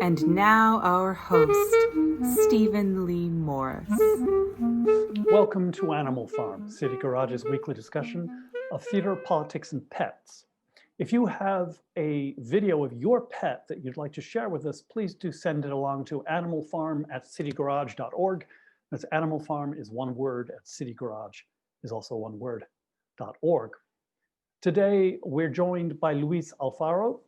And now our host, Stephen Lee Morris. Welcome to Animal Farm, City Garage's weekly discussion of theater, politics, and pets. If you have a video of your pet that you'd like to share with us, please do send it along to animalfarm@citygarage.org. That's animalfarm is one word, at citygarage is also one word.org. Today, we're joined by Luis Alfaro.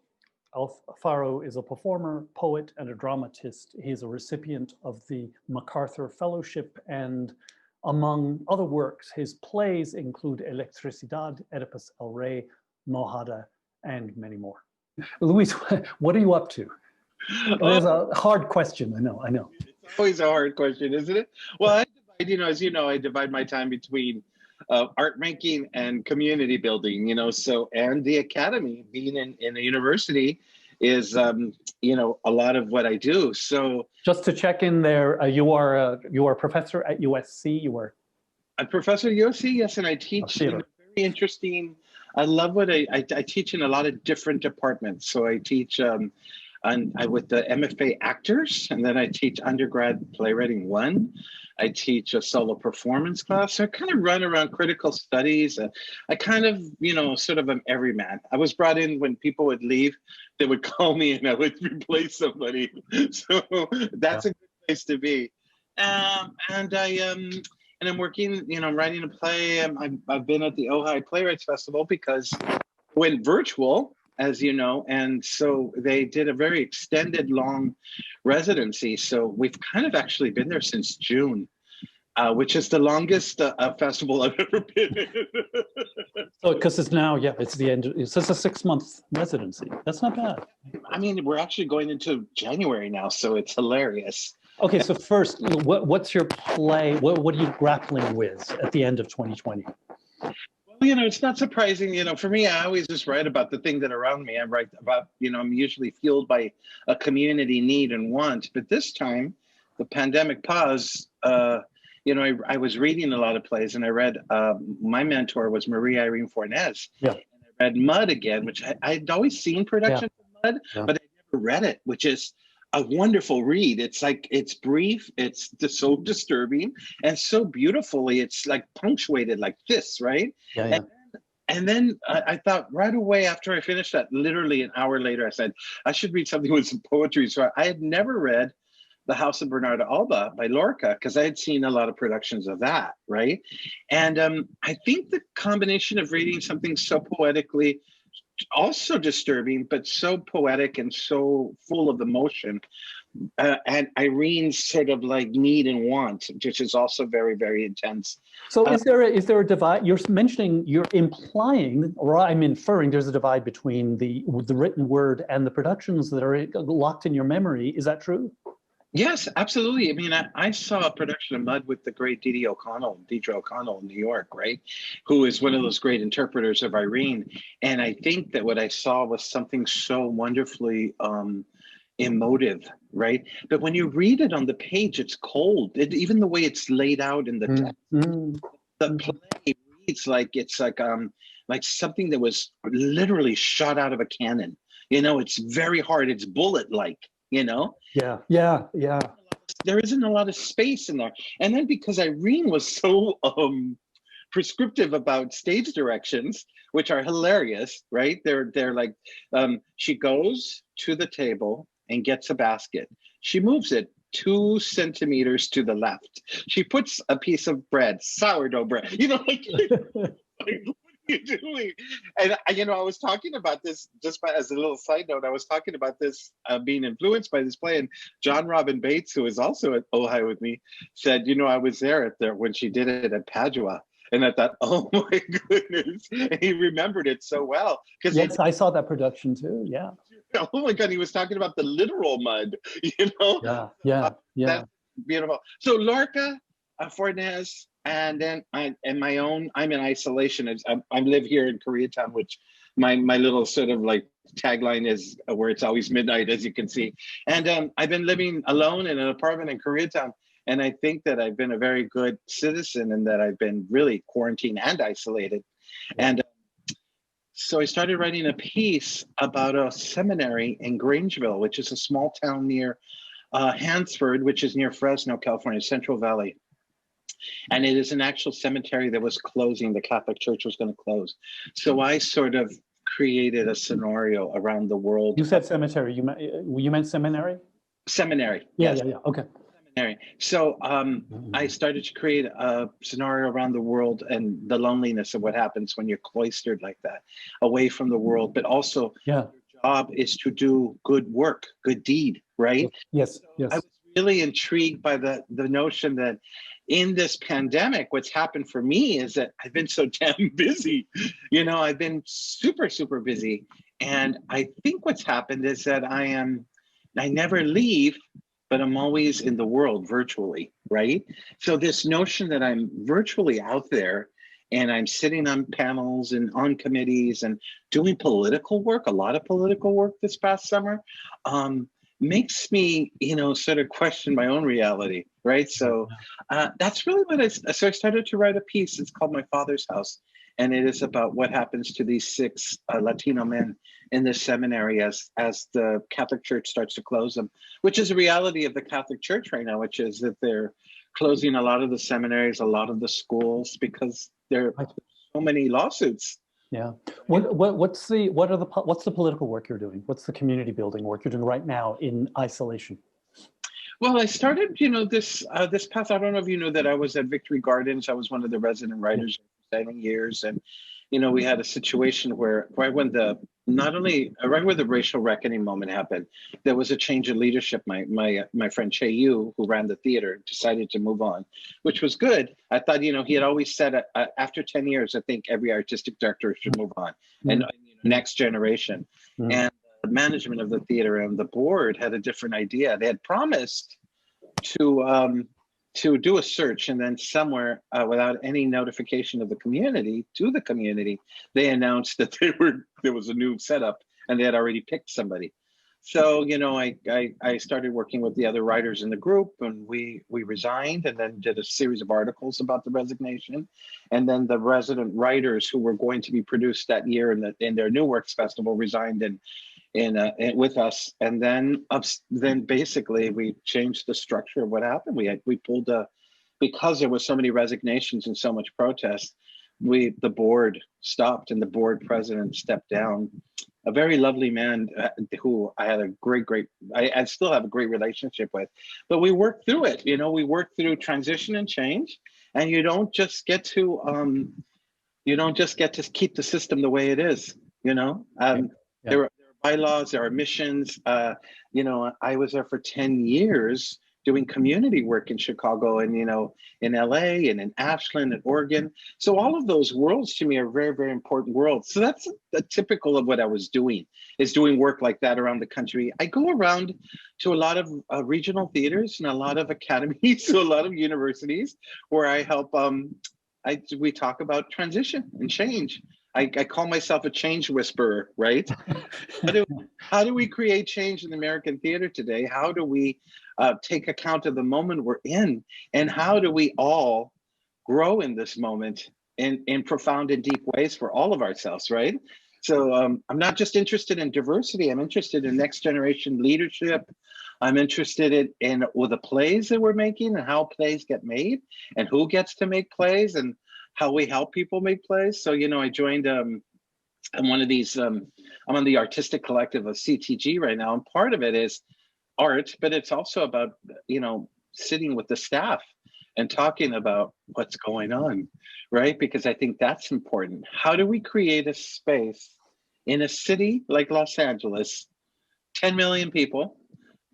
Alfaro is a performer, poet, and a dramatist. He is a recipient of the MacArthur Fellowship, and among other works, his plays include Electricidad, Oedipus El Rey, Mojada, and many more. Luis, what are you up to? There's a hard question, I know. It's always a hard question, isn't it? Well, as you know, I divide my time between art making and community building, and the academy, being in a university is, a lot of what I do. So just to check in there, you are a professor at USC. You were a professor at USC, yes, and I teach very interesting. I love what I teach in a lot of different departments. So I teach with the MFA actors, and then I teach undergrad playwriting 1. I teach a solo performance class. So I kind of run around critical studies. I kind of, sort of am everyman. I was brought in when people would leave, they would call me and I would replace somebody. So that's a good place to be. And I'm working, I'm writing a play. I've been at the Ojai Playwrights Festival because it went virtual, as you know, and so they did a very extended, long residency. So we've kind of actually been there since June, which is the longest festival I've ever been in. So, because it's now, it's the end. It's just a 6-month residency. That's not bad. I mean, we're actually going into January now, so it's hilarious. Okay, so first, what's your play? What are you grappling with at the end of 2020? Well, it's not surprising, for me, I always just write about the things that are around me. I write about, I'm usually fueled by a community need and want. But this time, the pandemic pause, I was reading a lot of plays, and I read, my mentor was Marie Irene Fornes. Yeah. And I read Mud again, which I'd always seen productions of Mud, but I never read it, which is a wonderful read. It's like, it's brief, it's so disturbing, and so beautifully, it's like punctuated like this, right? Yeah. And then I thought right away after I finished that, literally an hour later, I said, I should read something with some poetry. So I had never read The House of Bernarda Alba by Lorca, because I had seen a lot of productions of that, right? And I think the combination of reading something so poetically, also disturbing, but so poetic and so full of emotion, and Irene's sort of like need and want, which is also very, very intense. So is there a divide? You're implying, or I'm inferring, there's a divide between the written word and the productions that are locked in your memory. Is that true? Yes, absolutely. I mean, I saw a production of Mud with the great Deidre O'Connell in New York, right? Who is one of those great interpreters of Irene. And I think that what I saw was something so wonderfully emotive, right? But when you read it on the page, it's cold. Even the way it's laid out in the text, the play reads like it's like something that was literally shot out of a cannon. It's very hard. It's bullet-like. Yeah. There isn't a lot of space in there. And then because Irene was so prescriptive about stage directions, which are hilarious, right? They're like, she goes to the table and gets a basket. She moves it 2 centimeters to the left. She puts a piece of bread, sourdough bread, like you doing? And I was talking about this just as a little side note. I was talking about this being influenced by this play, and John Robin Bates, who is also at Ojai with me, said, I was there when she did it at Padua, and I thought, oh my goodness, and he remembered it so well because yes, I saw that production too. Yeah. Oh my God, he was talking about the literal mud. Yeah. That's beautiful. So Lorca, Fornes. And then I'm in isolation. I live here in Koreatown, which my little sort of like tagline is where it's always midnight, as you can see. And I've been living alone in an apartment in Koreatown. And I think that I've been a very good citizen and that I've been really quarantined and isolated. And So I started writing a piece about a seminary in Grangeville, which is a small town near Hansford, which is near Fresno, California, Central Valley. And it is an actual cemetery that was closing. The Catholic Church was going to close. So I sort of created a scenario around the world. You said cemetery. You meant seminary? Seminary. Yeah, Yes. yeah. Okay. Seminary. So I started to create a scenario around the world and the loneliness of what happens when you're cloistered like that, away from the world, but also your job is to do good work, good deed, right? Yes, yes. I was really intrigued by the notion that in this pandemic, what's happened for me is that I've been so damn busy. You know, I've been super, super busy. And I think what's happened is that I never leave, but I'm always in the world virtually, right? So this notion that I'm virtually out there and I'm sitting on panels and on committees and doing political work, a lot of political work this past summer, makes me, you know, sort of question my own reality, right? So that's really what I started to write a piece. It's called My Father's House. And it is about what happens to these 6 Latino men in this seminary as the Catholic Church starts to close them, which is a reality of the Catholic Church right now, which is that they're closing a lot of the seminaries, a lot of the schools, because there are so many lawsuits. Yeah. What's the political work you're doing? What's the community building work you're doing right now in isolation? Well, I started, you know, this past, I don't know if you know that I was at Victory Gardens. I was one of the resident writers for 7 years. And, you know, we had a situation where right where the racial reckoning moment happened, there was a change in leadership. My friend Che Yu, who ran the theater, decided to move on, which was good. I thought, you know, he had always said after 10 years, I think every artistic director should move on and next generation. And the management of the theater and the board had a different idea. They had promised to do a search, and then somewhere without any notification of the community, they announced that there was a new setup and they had already picked somebody. So, you know, I started working with the other writers in the group, and we resigned and then did a series of articles about the resignation. And then the resident writers who were going to be produced that year in their New Works Festival resigned with us. And then basically we changed the structure of what happened. We pulled because there was so many resignations and so much protest, the board stopped and the board president stepped down. A very lovely man who I had I still have a great relationship with, but we worked through it. You know, we worked through transition and change, and you don't just get to keep the system the way it is. You know, there are bylaws, there are missions. You know, I was there for 10 years doing community work in Chicago and, you know, in LA and in Ashland and Oregon. So all of those worlds to me are very, very important worlds. So that's typical of what I was doing, is doing work like that around the country. I go around to a lot of regional theaters and a lot of academies, so a lot of universities where I help, we talk about transition and change. I call myself a change whisperer, right? How do we create change in American theater today? How do we take account of the moment we're in? And how do we all grow in this moment in profound and deep ways for all of ourselves, right? So I'm not just interested in diversity. I'm interested in next generation leadership. I'm interested in the plays that we're making and how plays get made and who gets to make plays and how we help people make plays. So, you know, I joined, I'm one of these, I'm on the artistic collective of CTG right now. And part of it is art, but it's also about, you know, sitting with the staff and talking about what's going on, right? Because I think that's important. How do we create a space in a city like Los Angeles, 10 million people,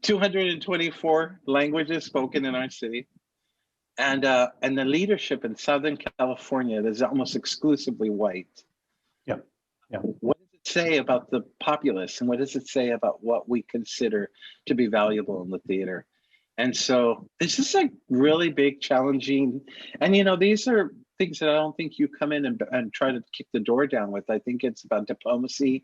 224 languages spoken in our city, and the leadership in Southern California that is almost exclusively white. Yeah. What does it say about the populace, and what does it say about what we consider to be valuable in the theater? And so this is like really big, challenging, and you know, these are things that I don't think you come in and try to kick the door down with. I think it's about diplomacy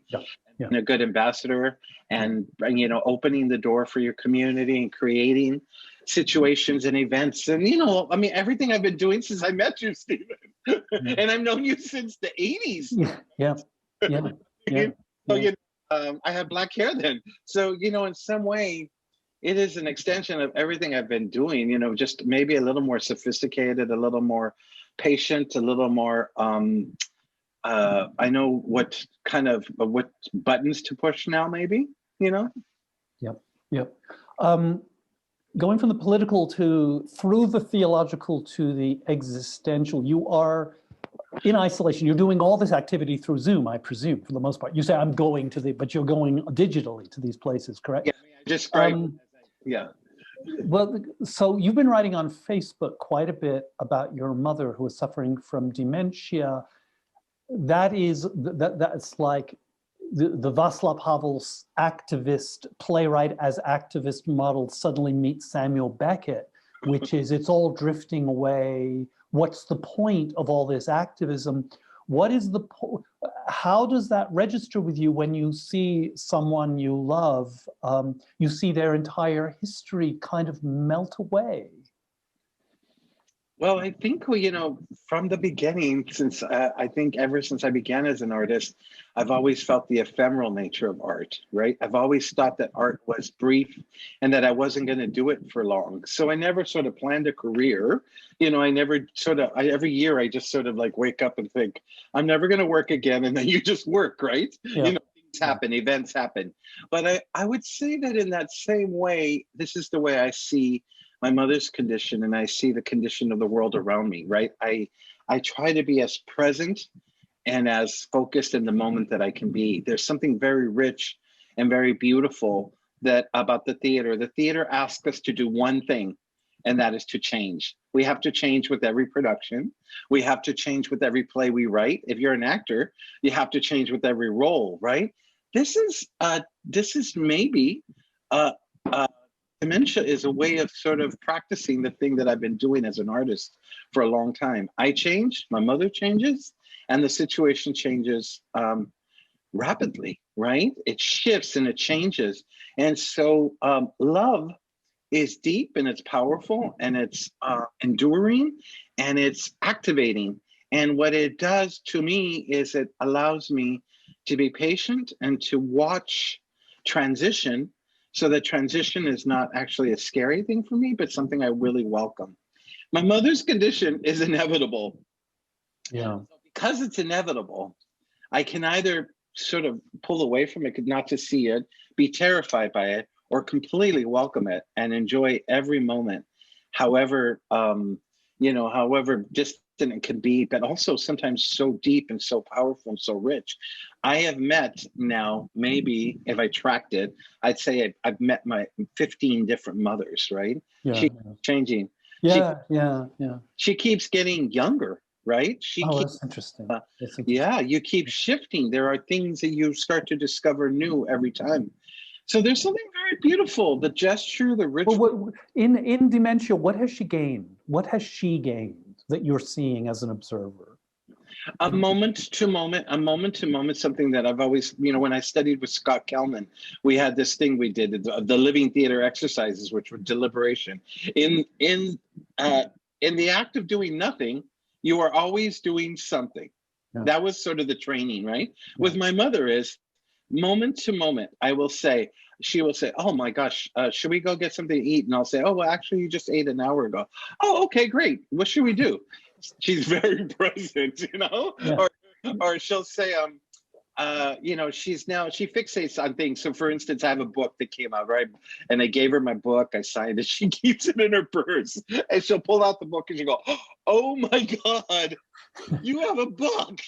and a good ambassador, and you know, opening the door for your community and creating situations and events. And you know, I mean, everything I've been doing since I met you, Stephen, and I've known you since the 80s. Yeah. Yeah. Yeah. So, Yeah. I have black hair then. So, in some way, it is an extension of everything I've been doing, just maybe a little more sophisticated, a little more patient, a little more, I know what what buttons to push now, maybe, Yep. Yep. Going from the political through the theological to the existential, you are in isolation. You're doing all this activity through Zoom, I presume, for the most part. You say I'm going but you're going digitally to these places, correct? Yeah, I describe. Yeah. Well, so you've been writing on Facebook quite a bit about your mother who is suffering from dementia. That's like the Václav Havel's activist, playwright as activist model suddenly meets Samuel Beckett, which is it's all drifting away. What's the point of all this activism? How does that register with you when you see someone you love, you see their entire history kind of melt away? Well, I think, from the beginning, since I think ever since I began as an artist, I've always felt the ephemeral nature of art, right? I've always thought that art was brief and that I wasn't going to do it for long. So I never sort of planned a career. I never every year I just sort of like wake up and think, I'm never going to work again. And then you just work, right? Yeah. Things happen, events happen. But I would say that in that same way, this is the way I see my mother's condition, and I see the condition of the world around me, right? I try to be as present and as focused in the moment that I can be. There's something very rich and very beautiful about the theater. The theater asks us to do one thing, and that is to change. We have to change with every production. We have to change with every play we write. If you're an actor, you have to change with every role, right? This is maybe dementia is a way of sort of practicing the thing that I've been doing as an artist for a long time. I change, my mother changes, and the situation changes rapidly, right? It shifts and it changes. And so love is deep and it's powerful and it's enduring and it's activating. And what it does to me is it allows me to be patient and to watch transition. So that transition is not actually a scary thing for me, but something I really welcome. My mother's condition is inevitable. Yeah. Because it's inevitable, I can either sort of pull away from it, not to see it, be terrified by it, or completely welcome it and enjoy every moment, however, however distant it can be, but also sometimes so deep and so powerful and so rich. I have met now, maybe if I tracked it, I'd say I've met my 15 different mothers, right? Yeah. She's changing. Yeah. She keeps getting younger, right? That's interesting. Yeah, you keep shifting. There are things that you start to discover new every time. So there's something very beautiful. The gesture, the ritual. Well, in dementia, what has she gained? What has she gained that you're seeing as an observer? A moment to moment, something that I've always, when I studied with Scott Kelman, we had this thing we did, the living theater exercises, which were deliberation. In the act of doing nothing, you are always doing something. Yeah. That was sort of the training, right? Yeah. With my mother is moment to moment, she will say, oh my gosh, should we go get something to eat? And I'll say, oh, well, actually, you just ate an hour ago. Oh, okay, great. What should we do? She's very present, Yeah. Or she'll say, she fixates on things. So for instance, I have a book that came out, right? And I gave her my book, I signed it, she keeps it in her purse. And she'll pull out the book and she'll go, oh my God, you have a book.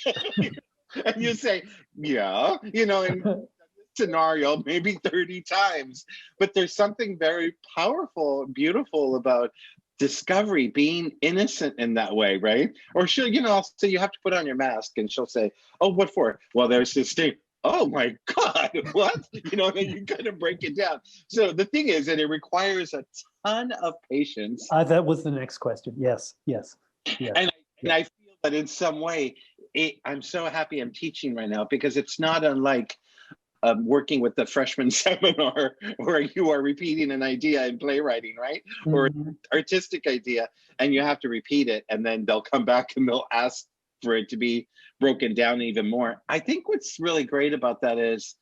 And you say, yeah, and scenario maybe 30 times. But there's something very powerful, beautiful about discovery, being innocent in that way, right? Or she'll, say you have to put on your mask, and she'll say, oh, what for? Well, there's this thing. Oh my God, what? Then you kind of break it down. So the thing is that it requires a ton of patience. That was the next question. Yes. And I feel that in some way, I'm so happy I'm teaching right now, because it's not unlike working with the freshman seminar where you are repeating an idea in playwriting, right? Mm-hmm. Or an artistic idea, and you have to repeat it, and then they'll come back and they'll ask for it to be broken down even more. I think what's really great about that is,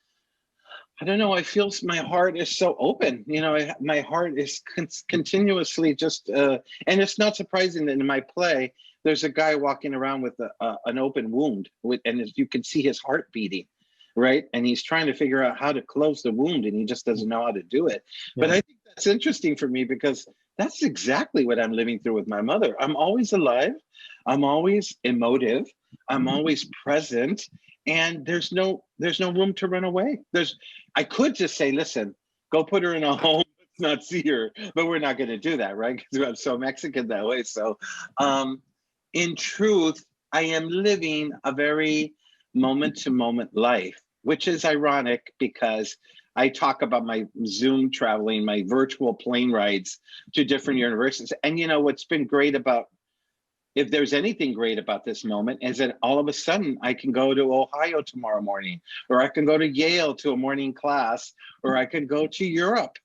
I don't know, I feel my heart is so open. You know, my heart is continuously just, and it's not surprising that in my play, there's a guy walking around with an open wound, and you can see his heart beating, right? And he's trying to figure out how to close the wound, and he just doesn't know how to do it. Yeah. But I think that's interesting for me, because that's exactly what I'm living through with my mother. I'm always alive. I'm always emotive. I'm always present. And there's no room to run away. I could just say, listen, go put her in a home, let's not see her, but we're not going to do that, right? Because I'm so Mexican that way. So in truth, I am living a very moment-to-moment life, which is ironic because I talk about my Zoom traveling, my virtual plane rides to different universities. And you know, what's been great about, if there's anything great about this moment, is that all of a sudden I can go to Ohio tomorrow morning, or I can go to Yale to a morning class, or I could go to Europe.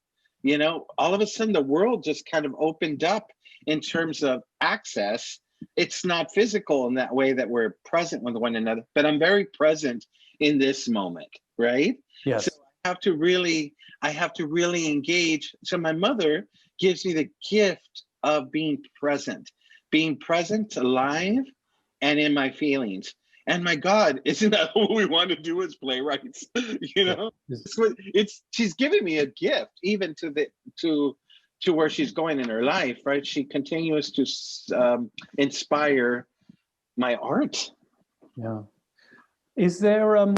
You know, all of a sudden the world just kind of opened up in terms of access. It's not physical in that way that we're present with one another, but I'm very present in this moment, right? Yes. So I have to really engage. So my mother gives me the gift of being present, alive, and in my feelings. And my God, isn't that what we want to do as playwrights? You know, she's giving me a gift, even to where she's going in her life, right? She continues to inspire my art. Yeah. Is there,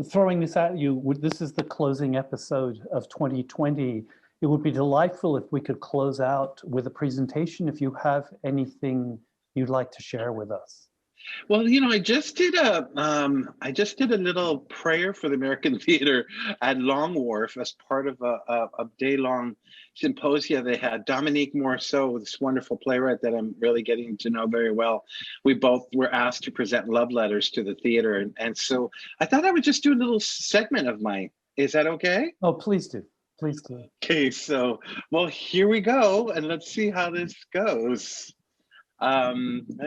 throwing this at you, this is the closing episode of 2020. It would be delightful if we could close out with a presentation, if you have anything you'd like to share with us. Well, you know, I just did a little prayer for the American Theater at Long Wharf as part of a day-long symposia they had. Dominique Morceau, this wonderful playwright that I'm really getting to know very well, we both were asked to present love letters to the theater. And so I thought I would just do a little segment of mine. Is that okay? Oh, please do. Please do. Okay, so, well, here we go, and let's see how this goes. Let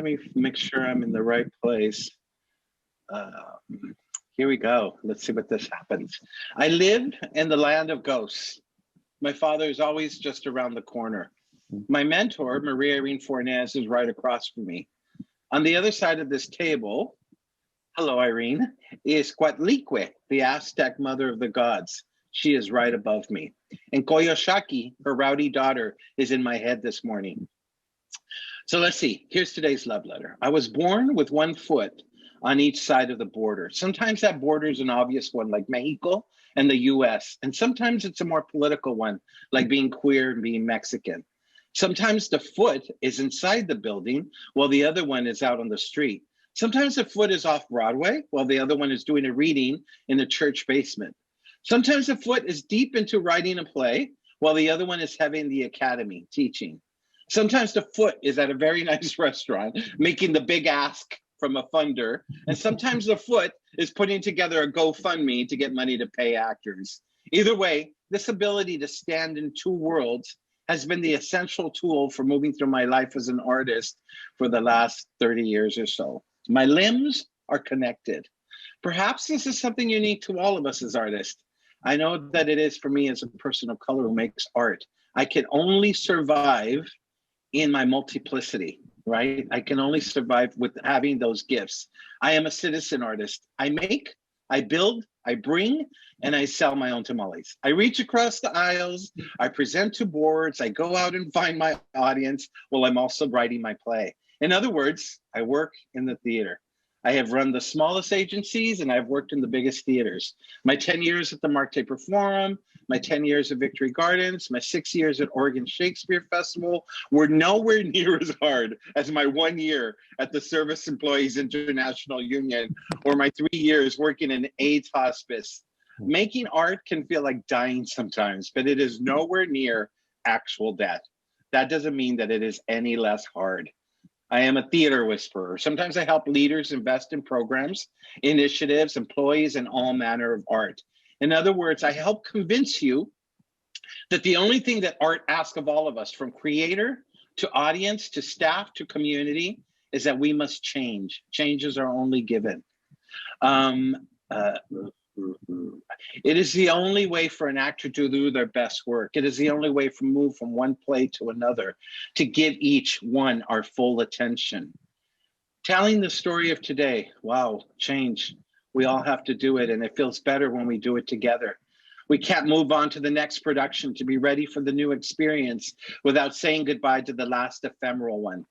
me make sure I'm in the right place. Here we go. Let's see what this happens. I live in the land of ghosts. My father is always just around the corner. My mentor, Maria Irene Fornez, is right across from me. On the other side of this table, hello, Irene, is Coatlicue, the Aztec mother of the gods. She is right above me. And Coyoshaki, her rowdy daughter, is in my head this morning. So let's see, here's today's love letter. I was born with one foot on each side of the border. Sometimes that border is an obvious one, like Mexico and the US. And sometimes it's a more political one, like being queer and being Mexican. Sometimes the foot is inside the building while the other one is out on the street. Sometimes the foot is off Broadway while the other one is doing a reading in the church basement. Sometimes the foot is deep into writing a play while the other one is having the academy teaching. Sometimes the foot is at a very nice restaurant making the big ask from a funder. And sometimes the foot is putting together a GoFundMe to get money to pay actors. Either way, this ability to stand in two worlds has been the essential tool for moving through my life as an artist for the last 30 years or so. My limbs are connected. Perhaps this is something unique to all of us as artists. I know that it is for me as a person of color who makes art. I can only survive in my multiplicity, right? I can only survive with having those gifts. I am a citizen artist. I make, I build, I bring, and I sell my own tamales. I reach across the aisles, I present to boards, I go out and find my audience while I'm also writing my play. In other words, I work in the theater. I have run the smallest agencies and I've worked in the biggest theaters. My 10 years at the Marte Forum, my 10 years at Victory Gardens, my 6 years at Oregon Shakespeare Festival were nowhere near as hard as my 1 year at the Service Employees International Union or my 3 years working in AIDS hospice. Making art can feel like dying sometimes, but it is nowhere near actual death. That doesn't mean that it is any less hard. I am a theater whisperer. Sometimes I help leaders invest in programs, initiatives, employees, and all manner of art. In other words, I help convince you that the only thing that art asks of all of us, from creator to audience to staff to community, is that we must change. Changes are only given. It is the only way for an actor to do their best work. It is the only way to move from one play to another, to give each one our full attention. Telling the story of today, wow, change. We all have to do it, and it feels better when we do it together. We can't move on to the next production to be ready for the new experience without saying goodbye to the last ephemeral one.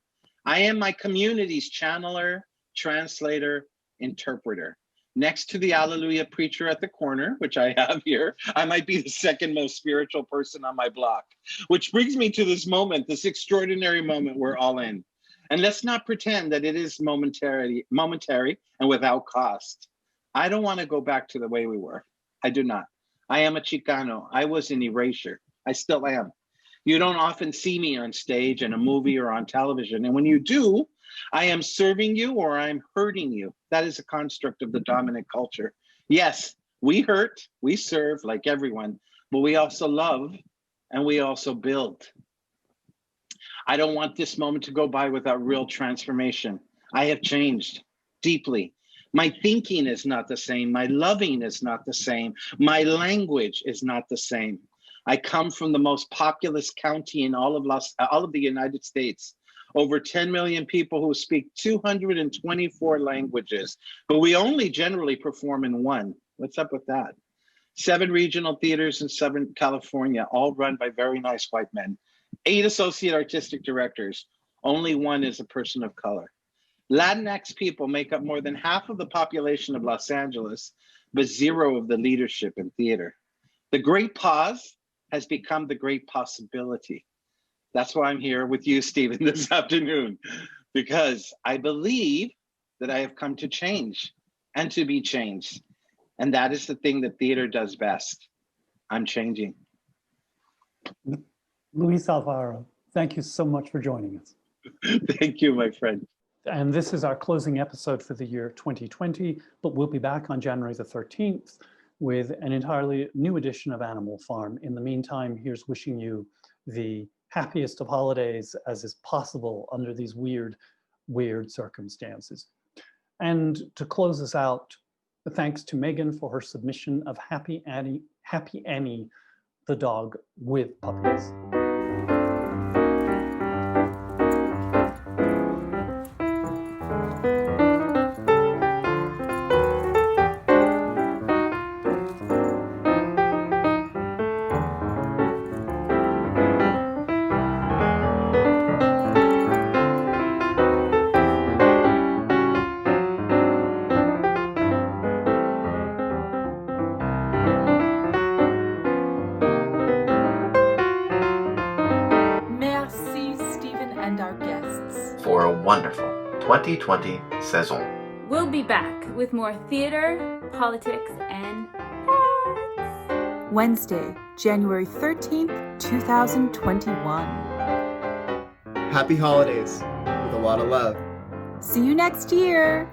I am my community's channeler, translator, interpreter. Next to the Alleluia preacher at the corner, which I have here, I might be the second most spiritual person on my block, which brings me to this moment, this extraordinary moment we're all in. And let's not pretend that it is momentary and without cost. I don't want to go back to the way we were. I do not. I am a Chicano. I was an erasure. I still am. You don't often see me on stage in a movie or on television. And when you do, I am serving you or I'm hurting you. That is a construct of the dominant culture. Yes, we hurt, we serve like everyone, but we also love and we also build. I don't want this moment to go by without real transformation. I have changed deeply. My thinking is not the same. My loving is not the same. My language is not the same. I come from the most populous county in all of the United States. Over 10 million people who speak 224 languages, but we only generally perform in one. What's up with that? 7 regional theaters in Southern California, all run by very nice white men. 8 associate artistic directors. Only 1 is a person of color. Latinx people make up more than half of the population of Los Angeles, but 0 of the leadership in theater. The great pause has become the great possibility. That's why I'm here with you, Stephen, this afternoon, because I believe that I have come to change and to be changed. And that is the thing that theater does best. I'm changing. Luis Alfaro, thank you so much for joining us. Thank you, my friend. And this is our closing episode for the year 2020, but we'll be back on January the 13th with an entirely new edition of Animal Farm. In the meantime, here's wishing you the happiest of holidays as is possible under these weird circumstances. And to close us out, thanks to Megan for her submission of Happy Annie, the dog with puppies. For a wonderful 2020 saison. We'll be back with more theater, politics, and pets. Wednesday, January 13th, 2021. Happy holidays with a lot of love. See you next year.